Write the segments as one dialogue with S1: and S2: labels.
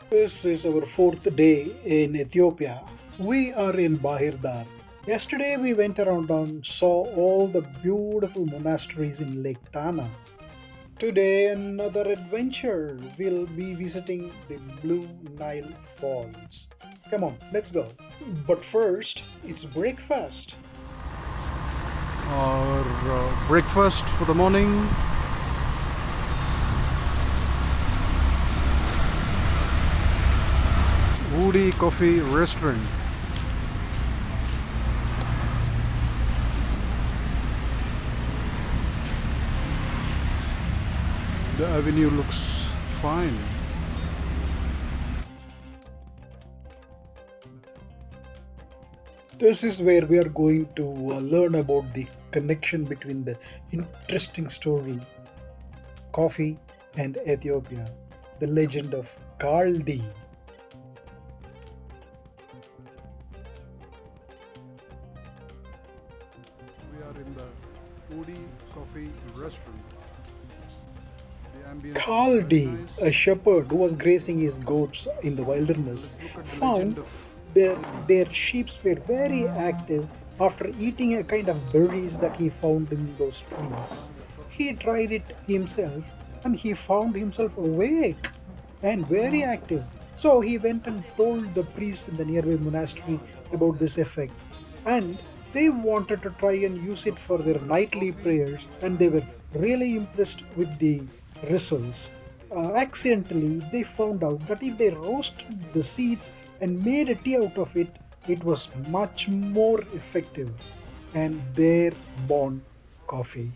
S1: This is our fourth day in Ethiopia. We are in Bahir Dar. Yesterday we went around and saw all the beautiful monasteries in Lake Tana. Today another adventure. We'll be visiting the Blue Nile Falls. Come on, let's go. But first, it's breakfast.
S2: Our breakfast for the morning. Woody Coffee Restaurant. The avenue looks fine.
S1: This is where we are going to learn about the connection between the interesting story coffee and Ethiopia, the legend of Kaldi.
S2: We are in the Woody Coffee Restaurant. The ambience is very
S1: Kaldi,
S2: nice.
S1: a shepherd who was grazing his goats in the wilderness,
S2: Let's look at the legend
S1: found
S2: of
S1: their,
S2: Kaldi.
S1: their sheep were very active after eating a kind of berries that he found in those trees. He tried it himself and he found himself awake and very active. So he went and told the priests in the nearby monastery about this effect. And they wanted to try and use it for their nightly prayers, and they were really impressed with the results. Accidentally, they found out that if they roasted the seeds and made a tea out of it, it was much more effective. And there born coffee.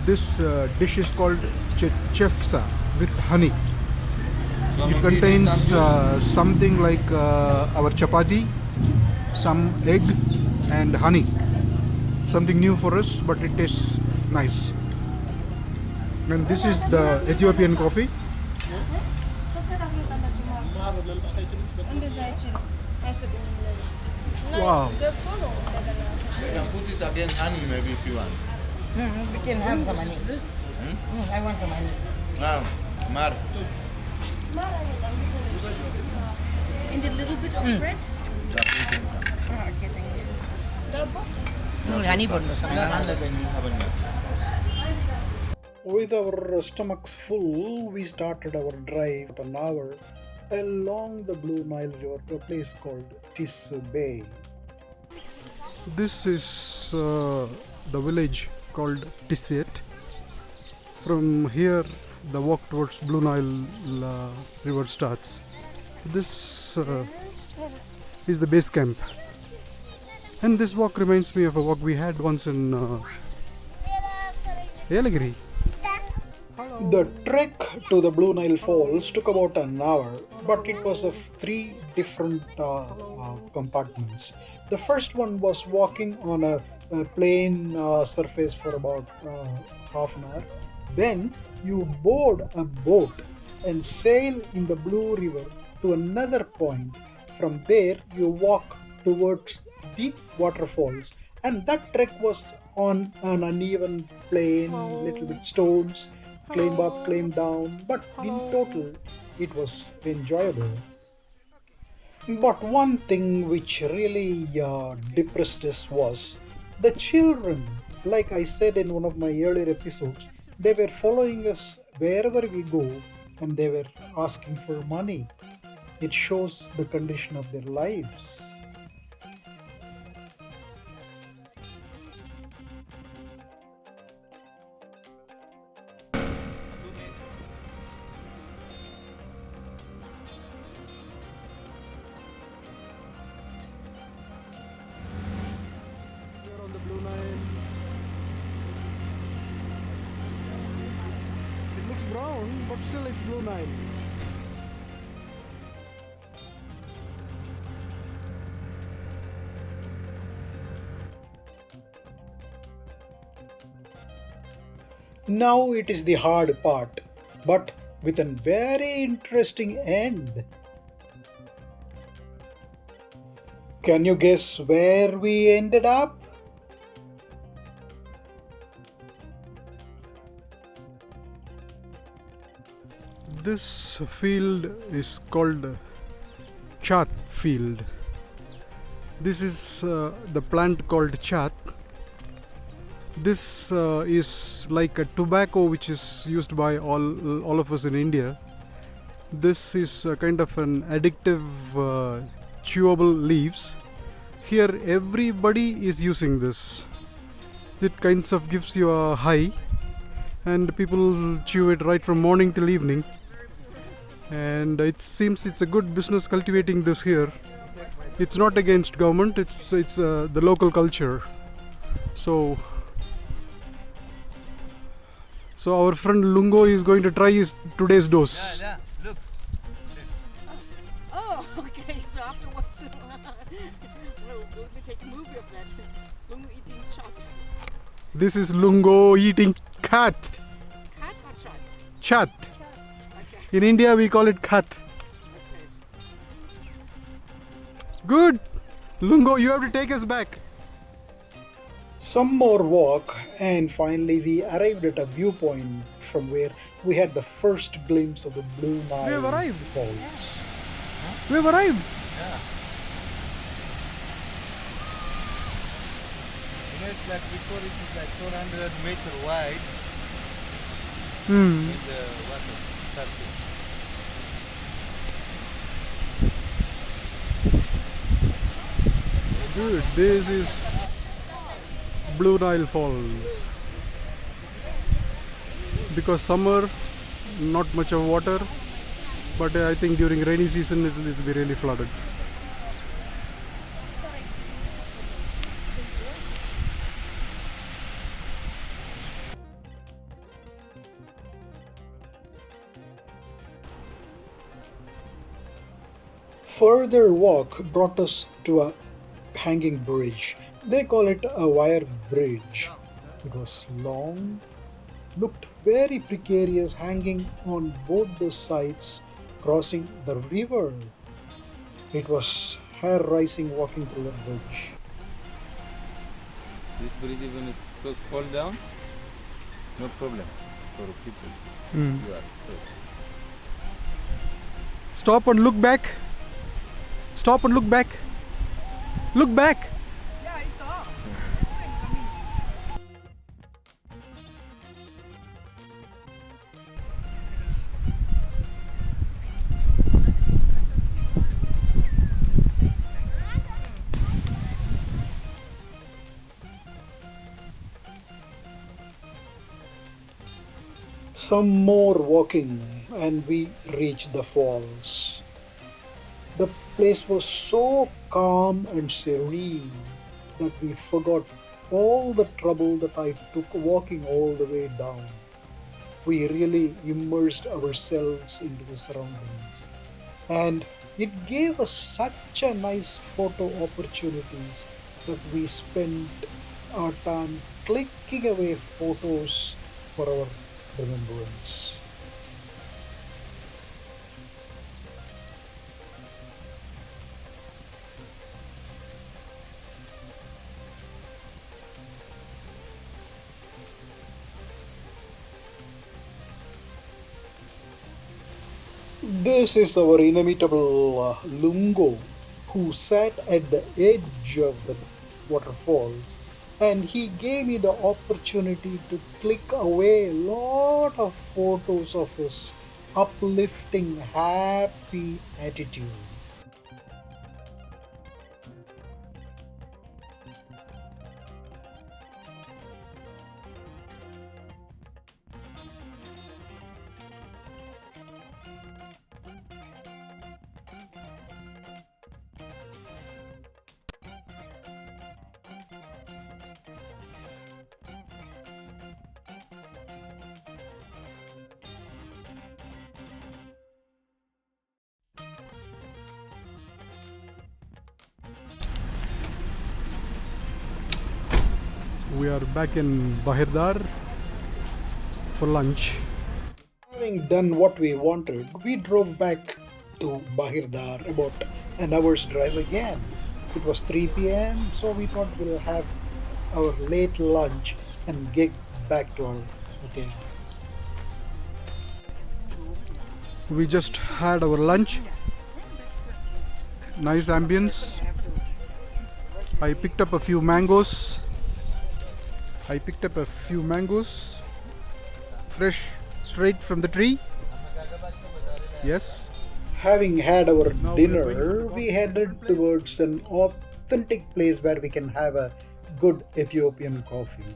S2: This dish is called chefsa with honey. It contains something like our chapati, some egg, and honey. Something new for us, but it tastes nice. And this is the Ethiopian coffee. Wow.
S3: You can put it again honey maybe if you want.
S4: We can have some money. I want some money.
S3: Now, Mar.
S5: And a little bit of bread.
S4: Okay, thank you. Honey bonus.
S1: With our stomachs full, we started our drive an hour along the Blue Nile River to a place called Tisu Bay.
S2: This is the village called Tiset. From here, the walk towards Blue Nile river starts. This is the base camp. And this walk reminds me of a walk we had once in Yelagiri.
S1: The trek to the Blue Nile Falls took about an hour, but it was of three different compartments. The first one was walking on a plain surface for about half an hour. Then you board a boat and sail in the Blue River to another point. From there, you walk towards deep waterfalls, and that trek was on an uneven plain, little bit stones, climb up, climb down, but in total, it was enjoyable. But one thing which really depressed us was the children. Like I said in one of my earlier episodes, they were following us wherever we go and they were asking for money. It shows the condition of their lives.
S2: Here on the Blue Nile. It looks brown, but still it's Blue Nile.
S1: Now it is the hard part, but with a very interesting end. Can you guess where we ended up?
S2: This field is called chat field. This is the plant called chat. This is like a tobacco which is used by all of us in India. This is kind of an addictive chewable leaves. Here everybody is using this. It kinds of gives you a high, and people chew it right from morning till evening. And it seems it's a good business cultivating this here. It's not against government. It's the local culture. So our friend Lungo is going to try today's dose.
S3: Yeah, look.
S5: Oh, okay. So afterwards, we'll be taking a movie of that. Lungo eating chat.
S2: This is Lungo eating cat.
S5: Cat or chat?
S2: Chat.
S5: Okay.
S2: In India we call it cat.
S5: Okay.
S2: Good. Lungo, you have to take us back.
S1: Some more walk, and finally we arrived at a viewpoint from where we had the first glimpse of the Blue Nile
S2: We have arrived.
S1: Falls.
S2: We have arrived.
S3: Yeah. You know, it's like before it is like 400-meter wide with the water surface.
S2: Good. This is Blue Nile Falls. Because summer, not much of water, but I think during rainy season it will be really flooded.
S1: Further walk brought us to a hanging bridge. They call it a wire bridge. It was long, looked very precarious, hanging on both the sides, crossing the river. It was hair rising walking through the bridge.
S3: This bridge, even if it fall down, no problem for people. You are safe.
S2: Stop and look back. Stop and look back. Look back.
S4: Yeah, I saw. It's been coming.
S1: Some more walking, and we reached the falls. The place was so calm and serene that we forgot all the trouble that I took walking all the way down. We really immersed ourselves into the surroundings, and it gave us such a nice photo opportunities that we spent our time clicking away photos for our remembrance. This is our inimitable Lungo, who sat at the edge of the waterfalls, and he gave me the opportunity to click away a lot of photos of his uplifting, happy attitude.
S2: We are back in Bahirdar for lunch.
S1: Having done what we wanted, we drove back to Bahirdar, about an hour's drive again. It was 3 p.m., so we thought we'll have our late lunch and get back to our hotel.
S2: We just had our lunch. Nice ambience. I picked up a few mangoes. Fresh, straight from the tree. Yes.
S1: Having had our
S2: Now we are going
S1: dinner,
S2: for the
S1: we
S2: coffee
S1: headed
S2: place.
S1: towards an authentic place where we can have a good Ethiopian coffee,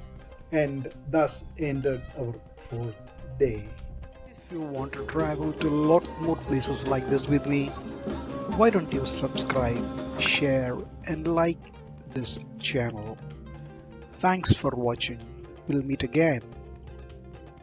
S1: and thus ended our fourth day. If you want to travel to a lot more places like this with me, why don't you subscribe, share, and like this channel? Thanks for watching. We'll meet again.